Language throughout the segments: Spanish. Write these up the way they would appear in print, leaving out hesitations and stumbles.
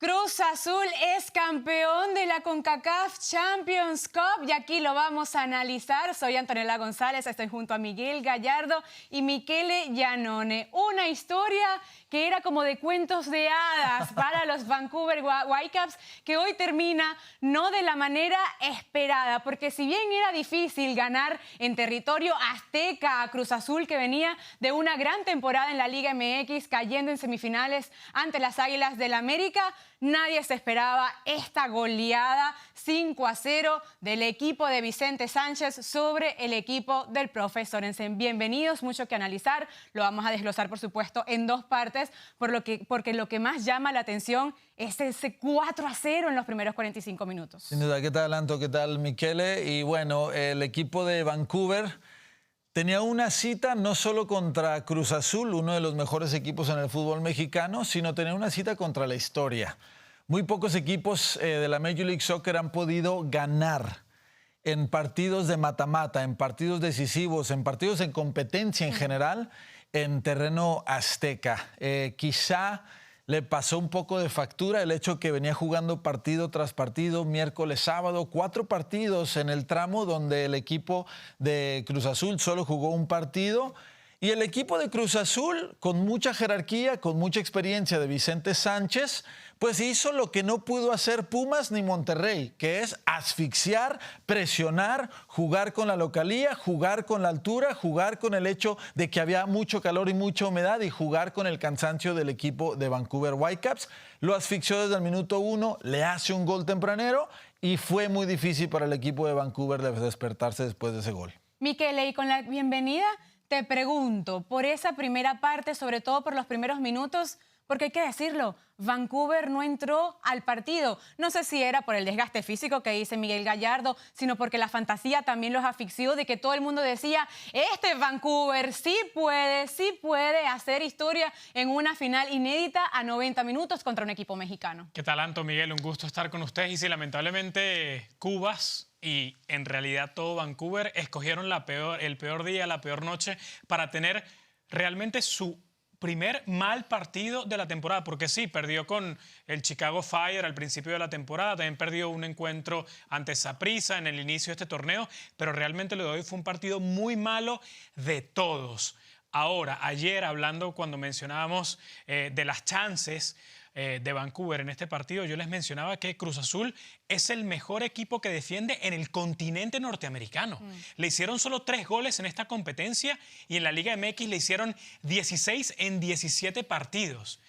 Cruz Azul es campeón de la CONCACAF Champions Cup y aquí lo vamos a analizar. Soy Antonella González, estoy junto a Miguel Gallardo y Michele Giannone. Una historia que era como de cuentos de hadas para los Vancouver Whitecaps, que hoy termina no de la manera esperada, porque si bien era difícil ganar en territorio azteca a Cruz Azul, que venía de una gran temporada en la Liga MX, cayendo en semifinales ante las Águilas del América, nadie se esperaba esta goleada 5-0 del equipo de Vicente Sánchez sobre el equipo del profe Sorensen. Bienvenidos, mucho que analizar. Lo vamos a desglosar, por supuesto, en dos partes, porque lo que más llama la atención es ese 4-0 en los primeros 45 minutos. Sin duda. ¿Qué tal, Anto? ¿Qué tal, Michele? Y bueno, el equipo de Vancouver tenía una cita no solo contra Cruz Azul, uno de los mejores equipos en el fútbol mexicano, sino tenía una cita contra la historia. Muy pocos equipos de la Major League Soccer han podido ganar en partidos de mata-mata, en partidos decisivos, en partidos en competencia en general, en terreno azteca. Quizá le pasó un poco de factura el hecho que venía jugando partido tras partido, miércoles, sábado, 4 partidos en el tramo donde el equipo de Cruz Azul solo jugó un partido. Y el equipo de Cruz Azul, con mucha jerarquía, con mucha experiencia de Vicente Sánchez, pues hizo lo que no pudo hacer Pumas ni Monterrey, que es asfixiar, presionar, jugar con la localía, jugar con la altura, jugar con el hecho de que había mucho calor y mucha humedad y jugar con el cansancio del equipo de Vancouver Whitecaps. Lo asfixió desde el minuto 1, le hace un gol tempranero y fue muy difícil para el equipo de Vancouver despertarse después de ese gol. Michele, y con la bienvenida te pregunto, por esa primera parte, sobre todo por los primeros minutos, porque hay que decirlo, Vancouver no entró al partido. No sé si era por el desgaste físico que dice Miguel Gallardo, sino porque la fantasía también los asfixió, de que todo el mundo decía, este Vancouver sí puede hacer historia en una final inédita a 90 minutos contra un equipo mexicano. ¿Qué tal, Anto, Miguel? Un gusto estar con ustedes. Y sí, lamentablemente, Cubas y en realidad todo Vancouver escogieron el peor día, la peor noche para tener realmente su primer mal partido de la temporada, porque sí, perdió con el Chicago Fire al principio de la temporada, también perdió un encuentro ante Saprissa en el inicio de este torneo, pero realmente lo de hoy fue un partido muy malo de todos. Ahora, ayer hablando cuando mencionábamos de las chances de Vancouver en este partido, yo les mencionaba que Cruz Azul es el mejor equipo que defiende en el continente norteamericano. Le hicieron solo 3 goles en esta competencia y en la Liga MX le hicieron 16 en 17 partidos.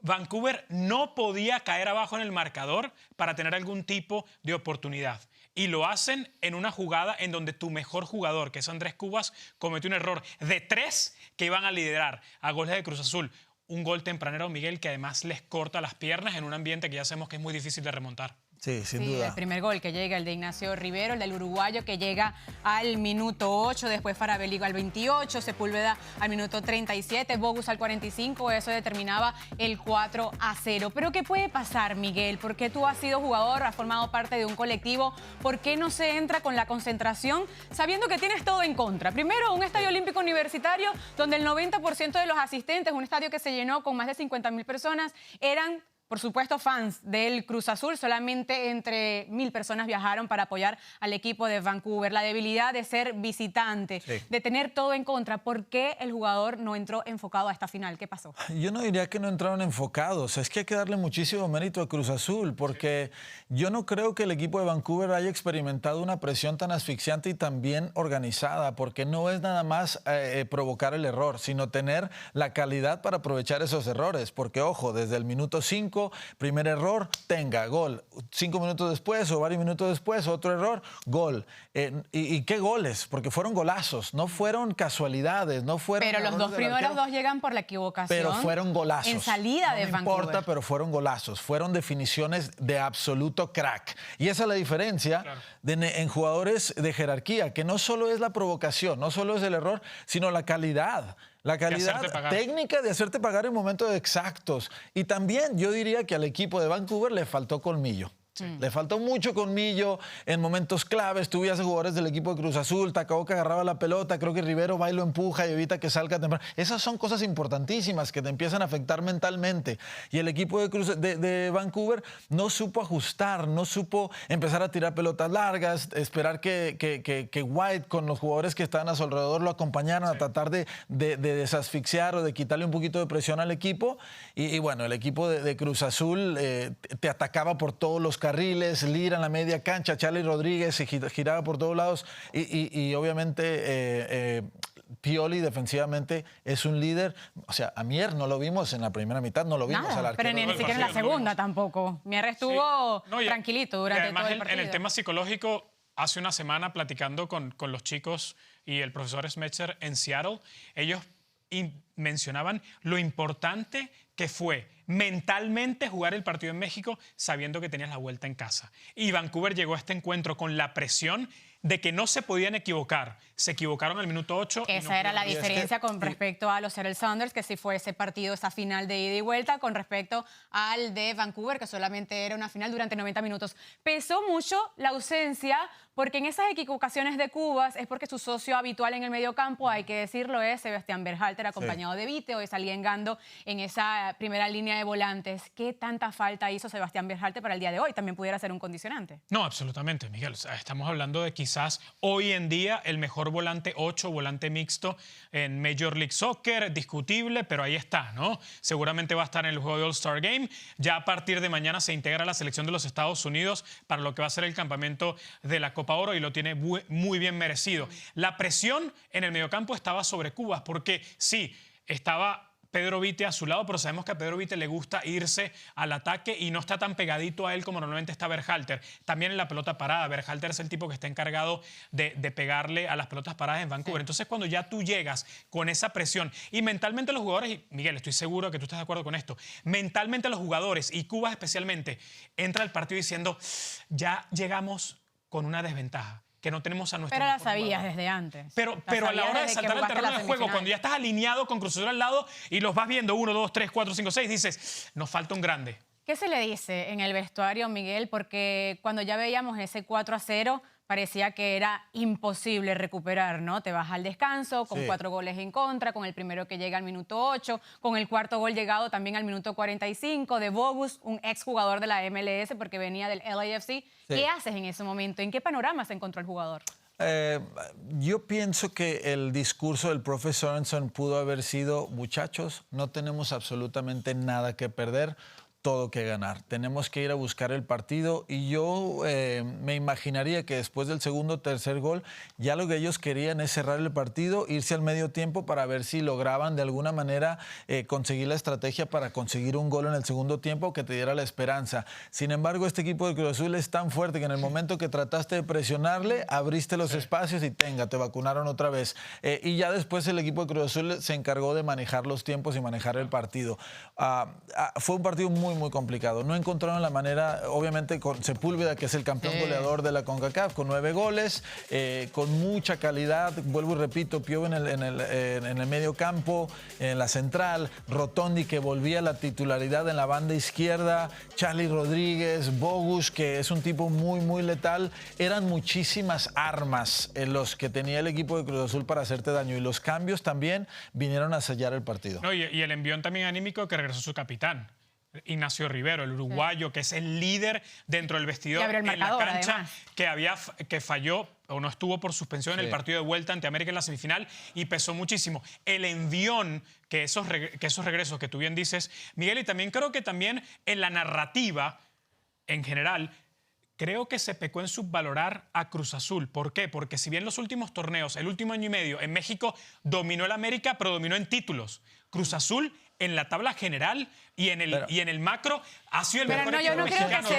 Vancouver no podía caer abajo en el marcador para tener algún tipo de oportunidad. Y lo hacen en una jugada en donde tu mejor jugador, que es Andrés Cubas, cometió un error de 3 que iban a liderar a goles de Cruz Azul. Un gol tempranero, Miguel, que además les corta las piernas en un ambiente que ya sabemos que es muy difícil de remontar. Sí, sin duda. El primer gol que llega, el de Ignacio Rivero, el del uruguayo, que llega al minuto 8, después Farabeligui al 28, Sepúlveda al minuto 37, Bogus al 45, eso determinaba el 4-0. Pero ¿qué puede pasar, Miguel? Porque tú has sido jugador, has formado parte de un colectivo, ¿por qué no se entra con la concentración sabiendo que tienes todo en contra? Primero, un estadio olímpico universitario donde el 90% de los asistentes, un estadio que se llenó con más de 50.000 personas, eran, por supuesto, fans del Cruz Azul. Solamente entre 1.000 personas viajaron para apoyar al equipo de Vancouver. La debilidad de ser visitante, de tener todo en contra. ¿Por qué el jugador no entró enfocado a esta final? ¿Qué pasó? Yo no diría que no entraron enfocados. Es que hay que darle muchísimo mérito a Cruz Azul, porque yo no creo que el equipo de Vancouver haya experimentado una presión tan asfixiante y tan bien organizada, porque no es nada más provocar el error, sino tener la calidad para aprovechar esos errores. Porque, ojo, desde el minuto 5, primer error, tenga, gol. 5 minutos después o varios minutos después, otro error, gol. ¿Y qué goles? Porque fueron golazos, no fueron casualidades, no fueron... Pero los dos primeros dos llegan por la equivocación. Pero fueron golazos. En salida de Vancouver. No importa, pero fueron golazos. Fueron definiciones de absoluto crack. Y esa es la diferencia en jugadores de jerarquía, que no solo es la provocación, no solo es el error, sino la calidad. La calidad técnica de hacerte pagar en momentos exactos. Y también yo diría que al equipo de Vancouver le faltó colmillo. Le faltó mucho colmillo en momentos claves. Tú veías a jugadores del equipo de Cruz Azul, Tacao que agarraba la pelota, creo que Rivero va y lo empuja y evita que salga temprano. Esas son cosas importantísimas que te empiezan a afectar mentalmente. Y el equipo de Vancouver no supo ajustar, no supo empezar a tirar pelotas largas, esperar que White con los jugadores que estaban a su alrededor lo acompañaran a tratar de desasfixiar o de quitarle un poquito de presión al equipo. Y bueno, el equipo de Cruz Azul te atacaba por todos los carriles, Lira en la media cancha, Charlie Rodríguez se giraba por todos lados y obviamente Pioli defensivamente es un líder. O sea, a Mier no lo vimos en la primera mitad, no lo vimos al arquero. Pero ni siquiera en la segunda tampoco. Mier estuvo tranquilito durante además, todo el partido. En el tema psicológico, hace una semana platicando con los chicos y el profesor Smetzer en Seattle, ellos mencionaban lo importante que fue mentalmente jugar el partido en México sabiendo que tenías la vuelta en casa. Y Vancouver llegó a este encuentro con la presión de que no se podían equivocar. Se equivocaron al minuto 8. Esa era la diferencia con respecto a los Seattle Sounders, que sí fue ese partido, esa final de ida y vuelta, con respecto al de Vancouver, que solamente era una final durante 90 minutos. Pesó mucho la ausencia, porque en esas equivocaciones de Cubas es porque su socio habitual en el mediocampo, hay que decirlo, es Sebastián Berhalter, acompañado de Vite, hoy salía Gando en esa primera línea de volantes. ¿Qué tanta falta hizo Sebastián Berhalter para el día de hoy? También pudiera ser un condicionante. No, absolutamente, Miguel. O sea, estamos hablando de quizás hoy en día el mejor volante 8, volante mixto en Major League Soccer, discutible, pero ahí está, ¿no? Seguramente va a estar en el juego de All-Star Game. Ya a partir de mañana se integra a la selección de los Estados Unidos para lo que va a ser el campamento de la Copa Oro y lo tiene muy bien merecido. La presión en el mediocampo estaba sobre Cubas porque sí, estaba Pedro Vite a su lado, pero sabemos que a Pedro Vite le gusta irse al ataque y no está tan pegadito a él como normalmente está Berhalter. También en la pelota parada. Berhalter es el tipo que está encargado de pegarle a las pelotas paradas en Vancouver. Sí. Entonces, cuando ya tú llegas con esa presión y mentalmente los jugadores, y Miguel, estoy seguro que tú estás de acuerdo con esto, mentalmente los jugadores y Cuba especialmente, entra al partido diciendo, ya llegamos con una desventaja, que no tenemos a nuestro... Pero la sabías desde antes. Pero a la hora de saltar al terreno de juego, cuando ya estás alineado con Cruz Azul al lado y los vas viendo 1, 2, 3, 4, 5, 6, dices, nos falta un grande. ¿Qué se le dice en el vestuario, Miguel? Porque cuando ya veíamos ese 4-0, parecía que era imposible recuperar, ¿no? Te vas al descanso con 4 goles en contra, con el primero que llega al minuto 8, con el cuarto gol llegado también al minuto 45 de Bogus, un exjugador de la MLS porque venía del LAFC. Sí. ¿Qué haces en ese momento? ¿En qué panorama se encontró el jugador? Yo pienso que el discurso del profe Sorensen pudo haber sido, muchachos, no tenemos absolutamente nada que perder, todo que ganar. Tenemos que ir a buscar el partido y yo me imaginaría que después del segundo o tercer gol ya lo que ellos querían es cerrar el partido, irse al medio tiempo para ver si lograban de alguna manera conseguir la estrategia para conseguir un gol en el segundo tiempo que te diera la esperanza. Sin embargo, este equipo de Cruz Azul es tan fuerte que en el momento que trataste de presionarle, abriste los espacios y te vacunaron otra vez. Y ya después el equipo de Cruz Azul se encargó de manejar los tiempos y manejar el partido. Fue un partido muy complicado. No encontraron la manera, obviamente con Sepúlveda, que es el campeón goleador de la CONCACAF, con 9 goles, con mucha calidad. Vuelvo y repito, Piovi en el medio campo, en la central, Rotondi, que volvía a la titularidad en la banda izquierda, Charlie Rodríguez, Bogus, que es un tipo muy letal. Eran muchísimas armas en los que tenía el equipo de Cruz Azul para hacerte daño. Y los cambios también vinieron a sellar el partido. No, y el envión también anímico que regresó su capitán, Ignacio Rivero, el uruguayo, que es el líder dentro del vestidor en la cancha, que falló o no estuvo por suspensión en el partido de vuelta ante América en la semifinal y pesó muchísimo. El envión que esos regresos que tú bien dices, Miguel, y también creo que también en la narrativa en general, creo que se pecó en subvalorar a Cruz Azul. ¿Por qué? Porque si bien los últimos torneos, el último año y medio en México dominó el América, pero dominó en títulos. Cruz Azul en la tabla general y en el macro ha sido el mejor equipo mexicano.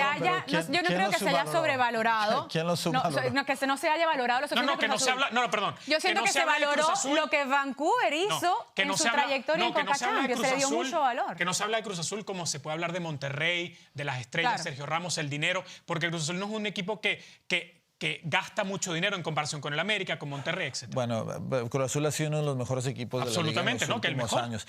Yo no creo que se haya sobrevalorado. ¿Quién lo subvaloró? No, que no se haya valorado lo suficiente. Que no se habla... No, perdón. Yo siento que se valoró lo que Vancouver hizo en su trayectoria en CONCACAF, que se le dio mucho valor. Que no se habla de Cruz Azul como se puede hablar de Monterrey, de las estrellas, Sergio Ramos, el dinero, porque Cruz Azul no es un equipo que que gasta mucho dinero en comparación con el América, con Monterrey, etc. Bueno, Cruz Azul ha sido uno de los mejores equipos de la liga en los últimos años.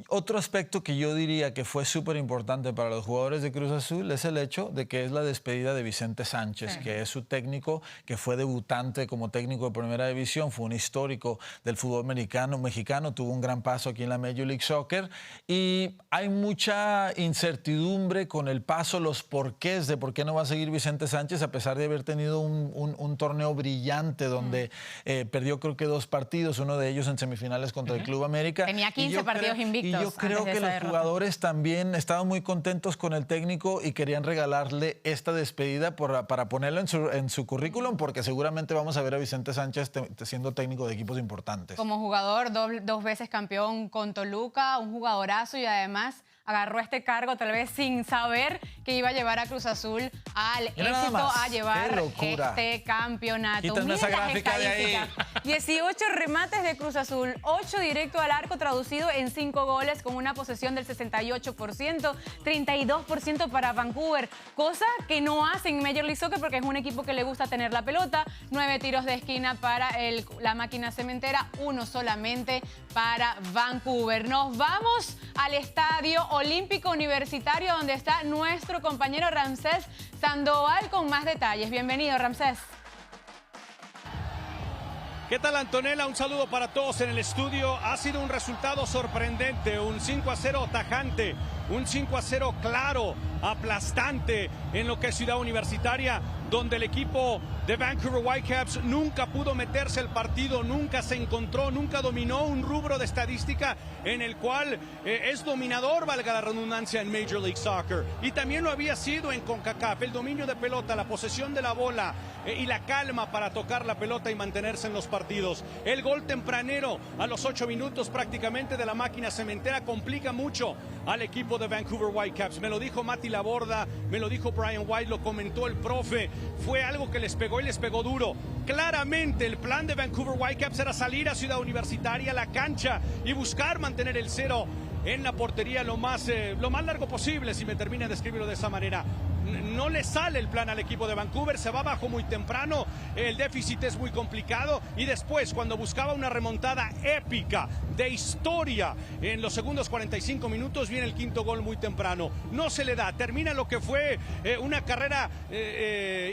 Otro aspecto que yo diría que fue súper importante para los jugadores de Cruz Azul es el hecho de que es la despedida de Vicente Sánchez, que es su técnico, que fue debutante como técnico de Primera División, fue un histórico del fútbol mexicano, tuvo un gran paso aquí en la Major League Soccer, y hay mucha incertidumbre con el paso, los porqués de por qué no va a seguir Vicente Sánchez, a pesar de haber tenido un torneo brillante donde perdió creo que 2 partidos, uno de ellos en semifinales contra el Club América. Tenía 15 partidos invictos. Y yo creo que los jugadores también estaban muy contentos con el técnico y querían regalarle esta despedida para ponerlo en su currículum, porque seguramente vamos a ver a Vicente Sánchez siendo técnico de equipos importantes. Como jugador, 2 veces campeón con Toluca, un jugadorazo, y además agarró este cargo tal vez sin saber que iba a llevar a Cruz Azul al éxito, a llevar este campeonato. Quítame esa gráfica de ahí. 18 remates de Cruz Azul, 8 directo al arco, traducido en 5 goles, con una posesión del 68%, 32% para Vancouver, cosa que no hace en Major League Soccer porque es un equipo que le gusta tener la pelota. 9 tiros de esquina para la máquina cementera, 1 solamente para Vancouver. Nos vamos al estadio Olímpico Universitario, donde está nuestro compañero Ramsés Sandoval con más detalles. Bienvenido, Ramsés. ¿Qué tal, Antonella? Un saludo para todos en el estudio. Ha sido un resultado sorprendente, un 5-0 tajante, un 5-0 claro, aplastante en lo que es Ciudad Universitaria, donde el equipo de Vancouver Whitecaps nunca pudo meterse al partido, nunca se encontró, nunca dominó un rubro de estadística en el cual es dominador, valga la redundancia, en Major League Soccer. Y también lo había sido en CONCACAF, el dominio de pelota, la posesión de la bola y la calma para tocar la pelota y mantenerse en los partidos. El gol tempranero a los 8 minutos prácticamente de la máquina cementera complica mucho al equipo de Vancouver Whitecaps. Me lo dijo Mati Laborda, me lo dijo Brian White, lo comentó el profe. Fue algo que les pegó y les pegó duro. Claramente el plan de Vancouver Whitecaps era salir a Ciudad Universitaria, a la cancha, y buscar mantener el 0 en la portería lo más largo posible, si me termina de escribirlo de esa manera. No le sale el plan al equipo de Vancouver, se va abajo muy temprano, el déficit es muy complicado, y después, cuando buscaba una remontada épica, de historia, en los segundos 45 minutos, viene el 5º gol muy temprano. No se le da, termina lo que fue una carrera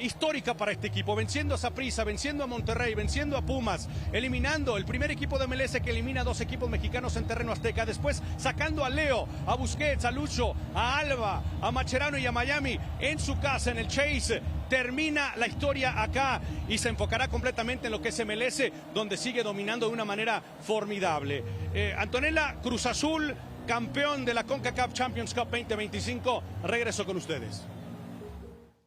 histórica para este equipo, venciendo a Saprissa, venciendo a Monterrey, venciendo a Pumas, eliminando el primer equipo de MLS que elimina a 2 equipos mexicanos en terreno azteca, después sacando a Leo, a Busquets, a Lucho, a Alba, a Mascherano y a Miami en su casa, en el Chase. Termina la historia acá y se enfocará completamente en lo que es MLS, donde sigue dominando de una manera formidable. Antonella, Cruz Azul, campeón de la CONCACAF Champions Cup 2025. Regreso con ustedes.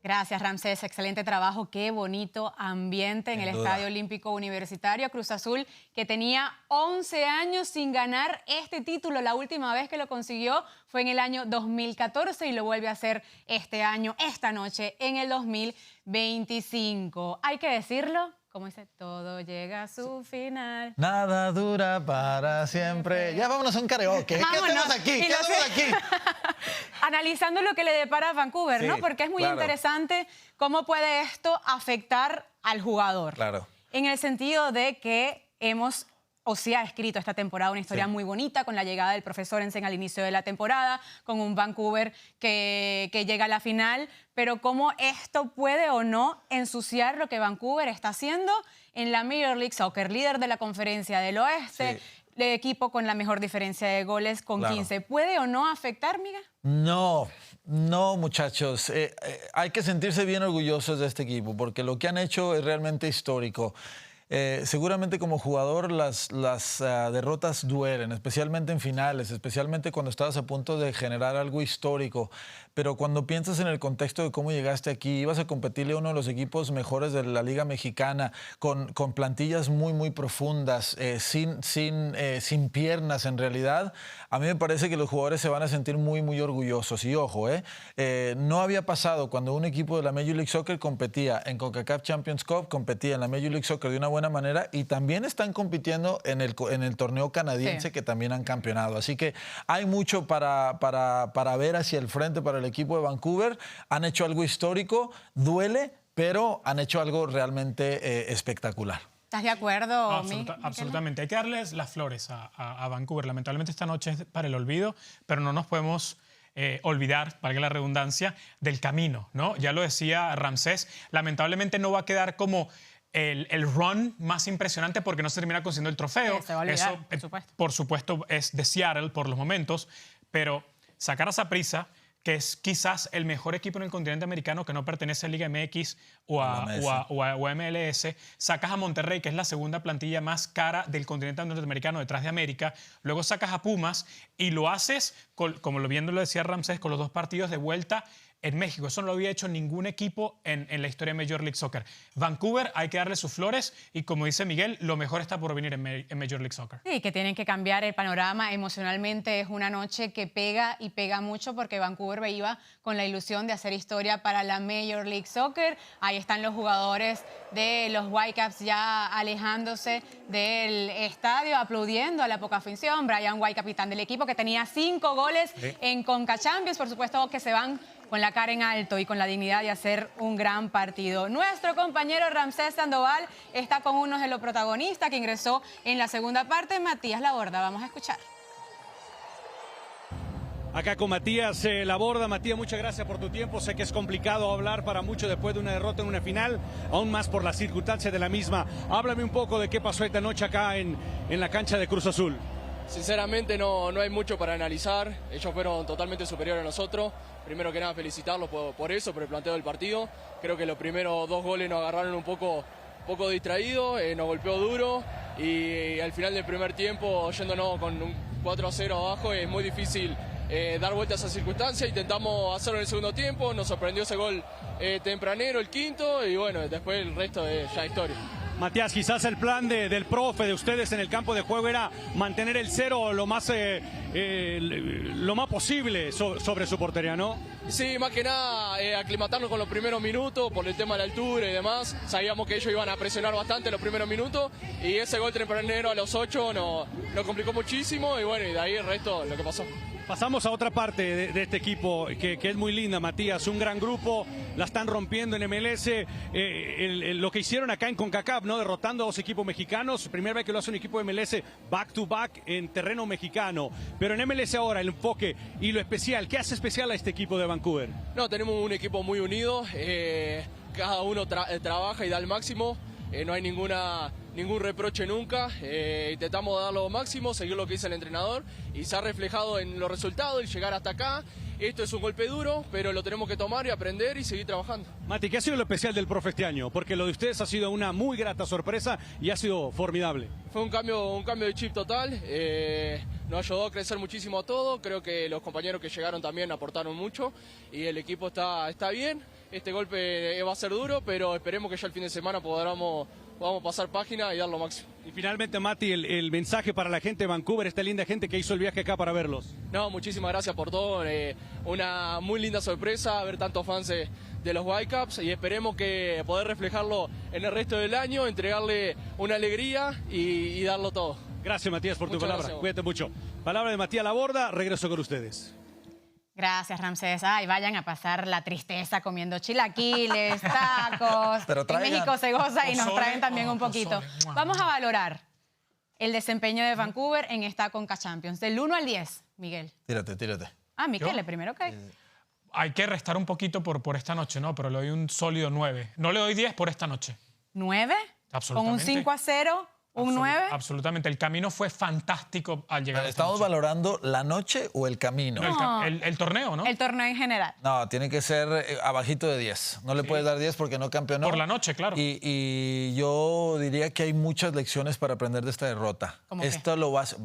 Gracias, Ramsés. Excelente trabajo. Qué bonito ambiente en el Estadio Olímpico Universitario. Cruz Azul, que tenía 11 años sin ganar este título. La última vez que lo consiguió fue en el año 2014 y lo vuelve a hacer este año, esta noche, en el 2025. Hay que decirlo, como dice, todo llega a su final. Nada dura para siempre. Ya vámonos a un karaoke. ¿Qué hacemos aquí? ¿Qué hacemos aquí? Analizando lo que le depara a Vancouver, sí, ¿no? Porque es muy interesante cómo puede esto afectar al jugador. Claro. En el sentido de que se ha escrito esta temporada una historia muy bonita con la llegada del profesor Ensen al inicio de la temporada, con un Vancouver que llega a la final, pero cómo esto puede o no ensuciar lo que Vancouver está haciendo en la Major League Soccer, líder de la Conferencia del Oeste, el equipo con la mejor diferencia de goles con 15. ¿Puede o no afectar, Miguel? No, muchachos. Hay que sentirse bien orgullosos de este equipo porque lo que han hecho es realmente histórico. Seguramente como jugador las derrotas duelen, especialmente en finales, especialmente cuando estabas a punto de generar algo histórico. Pero cuando piensas en el contexto de cómo llegaste aquí, ibas a competirle a uno de los equipos mejores de la Liga Mexicana, con plantillas muy profundas, sin piernas en realidad. A mí me parece que los jugadores se van a sentir muy orgullosos. Y ojo, no había pasado cuando un equipo de la Major League Soccer competía en CONCACAF Champions Cup, competía en la Major League Soccer de una buena manera y también están compitiendo en el torneo canadiense que también han campeonado. Así que hay mucho para ver hacia el frente para el equipo de Vancouver. Han hecho algo histórico, duele, pero han hecho algo realmente espectacular. ¿Estás de acuerdo, Absolutamente. Hay que darles las flores a Vancouver. Lamentablemente esta noche es para el olvido, pero no nos podemos olvidar, valga la redundancia, del camino, ¿no? Ya lo decía Ramsés, lamentablemente no va a quedar como el run más impresionante porque no se termina consiguiendo el trofeo. Se va a olvidar, Por supuesto, es de Seattle por los momentos, pero sacar a Saprissa, que es quizás el mejor equipo en el continente americano que no pertenece a Liga MX o a MLS. Sacas a Monterrey, que es la segunda plantilla más cara del continente norteamericano detrás de América. Luego sacas a Pumas y lo haces, como lo decía Ramsés, con los 2 partidos de vuelta en México. Eso no lo había hecho ningún equipo en la historia de Major League Soccer. Vancouver hay que darle sus flores y, como dice Miguel, lo mejor está por venir en Major League Soccer. Sí, que tienen que cambiar el panorama. Emocionalmente es una noche que pega y pega mucho porque Vancouver iba con la ilusión de hacer historia para la Major League Soccer. Ahí están los jugadores de los Whitecaps ya alejándose del estadio, aplaudiendo a la poca afición. Brian White, capitán del equipo, que tenía 5 goles en Conca Champions. Por supuesto que se van con la cara en alto y con la dignidad de hacer un gran partido. Nuestro compañero Ramsés Sandoval está con uno de los protagonistas que ingresó en la segunda parte, Matías Laborda. Vamos a escuchar. Acá con Matías Laborda. Matías, muchas gracias por tu tiempo. Sé que es complicado hablar para muchos después de una derrota en una final, aún más por las circunstancias de la misma. Háblame un poco de qué pasó esta noche acá en la cancha de Cruz Azul. Sinceramente no hay mucho para analizar. Ellos fueron totalmente superiores a nosotros. Primero que nada felicitarlos por eso, por el planteo del partido. Creo que los primeros 2 goles nos agarraron un poco distraídos, nos golpeó duro y al final del primer tiempo, yéndonos con un 4-0 abajo, es muy difícil dar vuelta a esa circunstancia. Intentamos hacerlo en el segundo tiempo, nos sorprendió ese gol tempranero, el quinto, y bueno, después el resto es ya historia. Matías, quizás el plan del profe, de ustedes en el campo de juego, era mantener el 0 lo más posible sobre su portería, ¿no? Sí, más que nada aclimatarnos con los primeros minutos por el tema de la altura y demás. Sabíamos que ellos iban a presionar bastante los primeros minutos y ese gol tempranero a los 8 nos complicó muchísimo y bueno, y de ahí el resto lo que pasó. Pasamos a otra parte de este equipo que es muy linda, Matías. Un gran grupo, la están rompiendo en MLS. Lo que hicieron acá en CONCACAF, ¿no? Derrotando a 2 equipos mexicanos. Primera vez que lo hace un equipo de MLS back to back en terreno mexicano. Pero en MLS ahora el enfoque y lo especial. ¿Qué hace especial a este equipo de Vancouver? No, tenemos un equipo muy unido. Cada uno trabaja y da el máximo. No hay ningún reproche nunca. Intentamos dar lo máximo, seguir lo que dice el entrenador y se ha reflejado en los resultados, el llegar hasta acá. Esto es un golpe duro, pero lo tenemos que tomar y aprender y seguir trabajando. Mati, ¿qué ha sido lo especial del profe este año? Porque lo de ustedes ha sido una muy grata sorpresa y ha sido formidable. Fue un cambio de chip total. Nos ayudó a crecer muchísimo a todo. Creo que los compañeros que llegaron también aportaron mucho y el equipo está bien. Este golpe va a ser duro, pero esperemos que ya el fin de semana podamos pasar página y dar lo máximo. Y finalmente, Mati, el mensaje para la gente de Vancouver, esta linda gente que hizo el viaje acá para verlos. No, muchísimas gracias por todo. Una muy linda sorpresa ver tantos fans de los Whitecaps y esperemos que poder reflejarlo en el resto del año, entregarle una alegría y darlo todo. Gracias, Matías, por tu palabra. Gracias. Cuídate mucho. Palabra de Matías Laborda, regreso con ustedes. Gracias, Ramsés. Ay, vayan a pasar la tristeza comiendo chilaquiles, tacos. Pero en México se goza y nos traen también un poquito. Vamos a valorar el desempeño de Vancouver en esta Conca Champions. Del 1 al 10, Miguel. Tírate. Ah, Miquel, primero que... Hay que restar un poquito por esta noche, ¿no? Pero le doy un sólido 9. No le doy 10 por esta noche. ¿9? Absolutamente. Con un 5-0... ¿Un 9? Absolutamente. El camino fue fantástico al llegar. ¿Estamos valorando la noche o el camino? No, el torneo, ¿no? El torneo en general. No, tiene que ser abajito de 10. No le puedes dar 10 porque no campeonó. Por la noche, claro. Y yo diría que hay muchas lecciones para aprender de esta derrota. Esto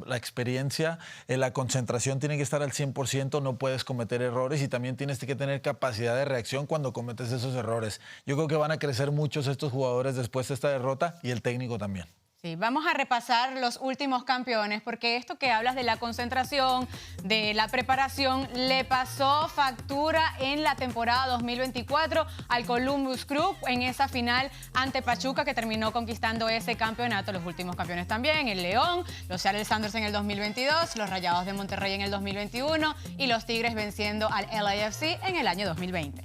la experiencia, la concentración tiene que estar al 100%, no puedes cometer errores y también tienes que tener capacidad de reacción cuando cometes esos errores. Yo creo que van a crecer muchos estos jugadores después de esta derrota y el técnico también. Sí, vamos a repasar los últimos campeones, porque esto que hablas de la concentración, de la preparación, le pasó factura en la temporada 2024 al Columbus Crew en esa final ante Pachuca, que terminó conquistando ese campeonato. Los últimos campeones también, el León, los Seattle Sounders en el 2022, los Rayados de Monterrey en el 2021 y los Tigres venciendo al LAFC en el año 2020.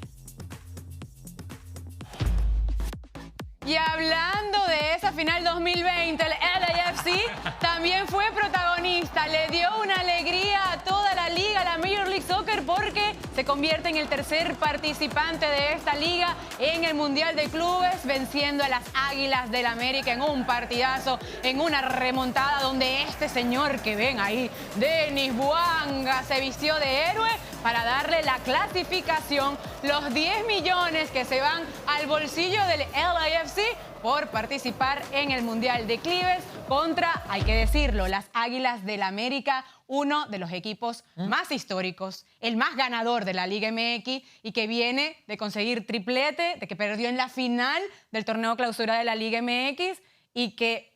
Y hablando de esa final 2020, el LAFC también fue protagonista. Le dio una alegría a toda la liga, la Major League Soccer, porque se convierte en el tercer participante de esta liga en el Mundial de Clubes, venciendo a las Águilas del América en un partidazo, en una remontada donde este señor que ven ahí, Denis Bouanga, se vistió de héroe para darle la clasificación, los 10 millones que se van al bolsillo del LAFC por participar en el Mundial de Clubes contra, hay que decirlo, las Águilas del América, uno de los equipos más históricos, el más ganador de la Liga MX y que viene de conseguir triplete, de que perdió en la final del torneo clausura de la Liga MX y que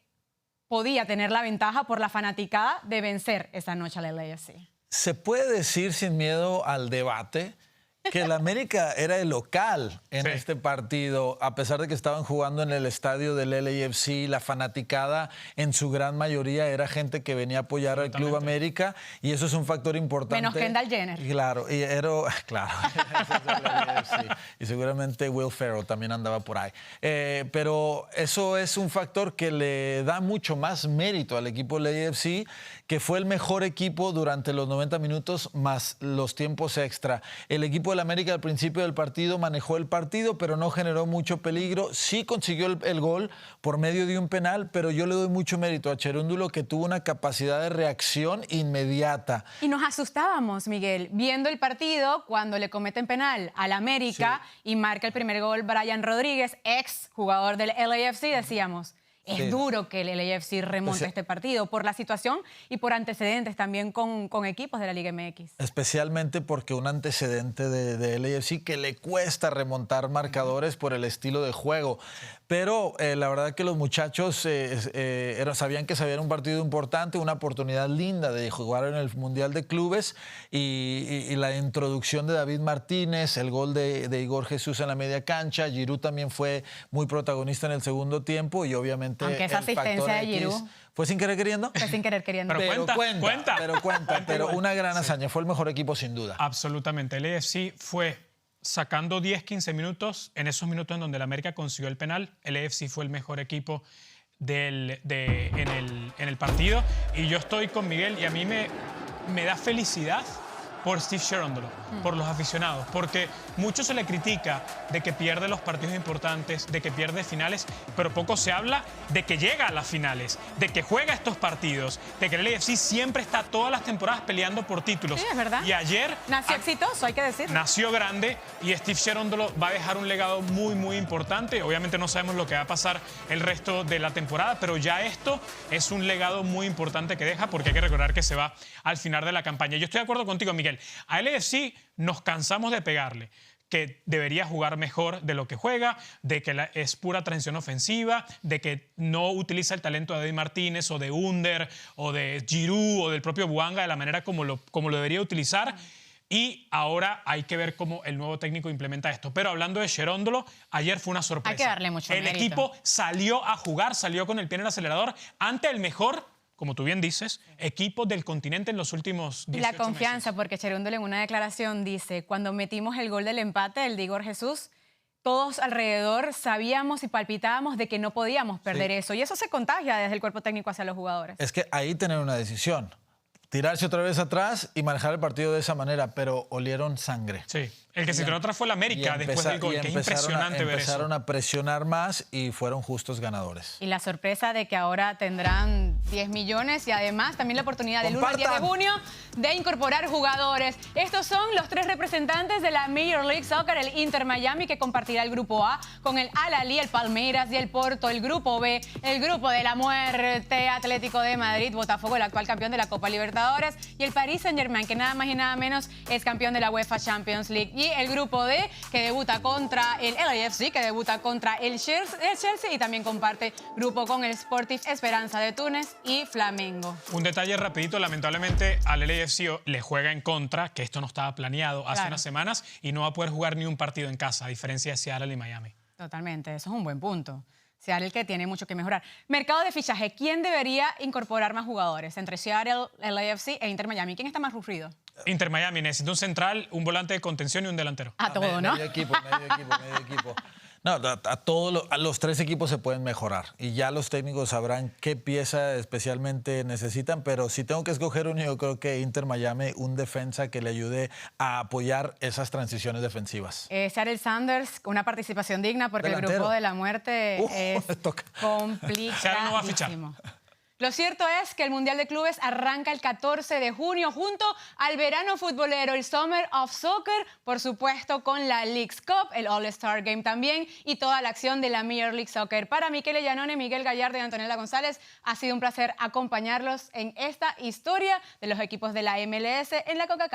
podía tener la ventaja por la fanaticada de vencer esa noche al LAFC. Se puede decir sin miedo al debate que el América era el local en este partido, a pesar de que estaban jugando en el estadio del LAFC. La fanaticada en su gran mayoría era gente que venía a apoyar al Club América y eso es un factor importante. Menos Kendall Jenner. Claro, y claro. Y seguramente Will Ferrell también andaba por ahí. Pero eso es un factor que le da mucho más mérito al equipo del LAFC, que fue el mejor equipo durante los 90 minutos más los tiempos extra. El equipo del América al principio del partido manejó el partido, pero no generó mucho peligro. Sí consiguió el gol por medio de un penal, pero yo le doy mucho mérito a Cherúndulo, que tuvo una capacidad de reacción inmediata. Y nos asustábamos, Miguel, viendo el partido cuando le cometen penal al América y marca el primer gol Brian Rodríguez, ex jugador del LAFC, decíamos... Es duro que el LAFC remonte este partido por la situación y por antecedentes también con equipos de la Liga MX. Especialmente porque un antecedente de LAFC que le cuesta remontar marcadores por el estilo de juego. Pero la verdad que los muchachos sabían que sabían un partido importante, una oportunidad linda de jugar en el Mundial de Clubes y la introducción de David Martínez, el gol de Igor Jesús en la media cancha. Giroud también fue muy protagonista en el segundo tiempo y obviamente aunque esa asistencia de Giroud ¿fue sin querer queriendo? Fue sin querer queriendo. Pero cuenta. Pero una gran hazaña. Fue el mejor equipo sin duda. Absolutamente. El LAFC fue sacando 10, 15 minutos. En esos minutos en donde el América consiguió el penal, el LAFC fue el mejor equipo en el partido. Y yo estoy con Miguel y a mí me da felicidad por Steve Cherundolo, por los aficionados, porque mucho se le critica de que pierde los partidos importantes, de que pierde finales, pero poco se habla de que llega a las finales, de que juega estos partidos, de que el LAFC siempre está todas las temporadas peleando por títulos. Sí, es verdad. Y ayer... Nació exitoso, hay que decirlo. Nació grande y Steve Cherundolo va a dejar un legado muy, muy importante. Obviamente no sabemos lo que va a pasar el resto de la temporada, pero ya esto es un legado muy importante que deja, porque hay que recordar que se va al final de la campaña. Yo estoy de acuerdo contigo, Miguel. A LAFC nos cansamos de pegarle, que debería jugar mejor de lo que juega, de que es pura transición ofensiva, de que no utiliza el talento de David Martínez o de Under o de Giroud o del propio Bouanga de la manera como lo debería utilizar. Y ahora hay que ver cómo el nuevo técnico implementa esto. Pero hablando de Cherúndulo, ayer fue una sorpresa. Hay que darle mucho mérito. El equipo salió a jugar, salió con el pie en el acelerador ante el mejor, como tú bien dices, equipo del continente en los últimos 18 meses. La confianza, porque Cherúndulo en una declaración dice, cuando metimos el gol del empate, el de Igor Jesús, todos alrededor sabíamos y palpitábamos de que no podíamos perder eso. Y eso se contagia desde el cuerpo técnico hacia los jugadores. Es que ahí tener una decisión. Tirarse otra vez atrás y manejar el partido de esa manera, pero olieron sangre. Sí, el que se tiró atrás fue el América después del gol, que es impresionante ver eso. Empezaron a presionar más y fueron justos ganadores. Y la sorpresa de que ahora tendrán 10 millones y además también la oportunidad del 1 al 10 de junio de incorporar jugadores. Estos son los 3 representantes de la Major League Soccer, el Inter Miami, que compartirá el grupo A con el Al-Ahly, el Palmeiras y el Porto, el grupo B, el grupo de la muerte, Atlético de Madrid, Botafogo, el actual campeón de la Copa Libertadores, y el Paris Saint-Germain, que nada más y nada menos es campeón de la UEFA Champions League. Y el grupo D, que debuta contra el LAFC, que debuta contra el Chelsea y también comparte grupo con el Sporting Esperanza de Túnez y Flamengo. Un detalle rapidito, lamentablemente al LAFC le juega en contra, que esto no estaba planeado hace unas semanas, y no va a poder jugar ni un partido en casa, a diferencia de Seattle y Miami. Totalmente, eso es un buen punto. Seattle, que tiene mucho que mejorar. Mercado de fichaje, ¿quién debería incorporar más jugadores entre Seattle, LAFC e Inter Miami? ¿Quién está más rugido? Inter Miami necesita un central, un volante de contención y un delantero. A todo, ¿no? Medio equipo. No, a los tres equipos se pueden mejorar y ya los técnicos sabrán qué pieza especialmente necesitan, pero si tengo que escoger uno, yo creo que Inter Miami, un defensa que le ayude a apoyar esas transiciones defensivas. Seattle Sanders, una participación digna porque Delantero. el grupo de la muerte es toca. Seattle no va a fichar. complicadísimo. Lo cierto es que el Mundial de Clubes arranca el 14 de junio junto al verano futbolero, el Summer of Soccer, por supuesto con la Leagues Cup, el All-Star Game también y toda la acción de la Major League Soccer. Para Michele Giannone, Miguel Gallardo y Antonella González, ha sido un placer acompañarlos en esta historia de los equipos de la MLS en la CONCACAF.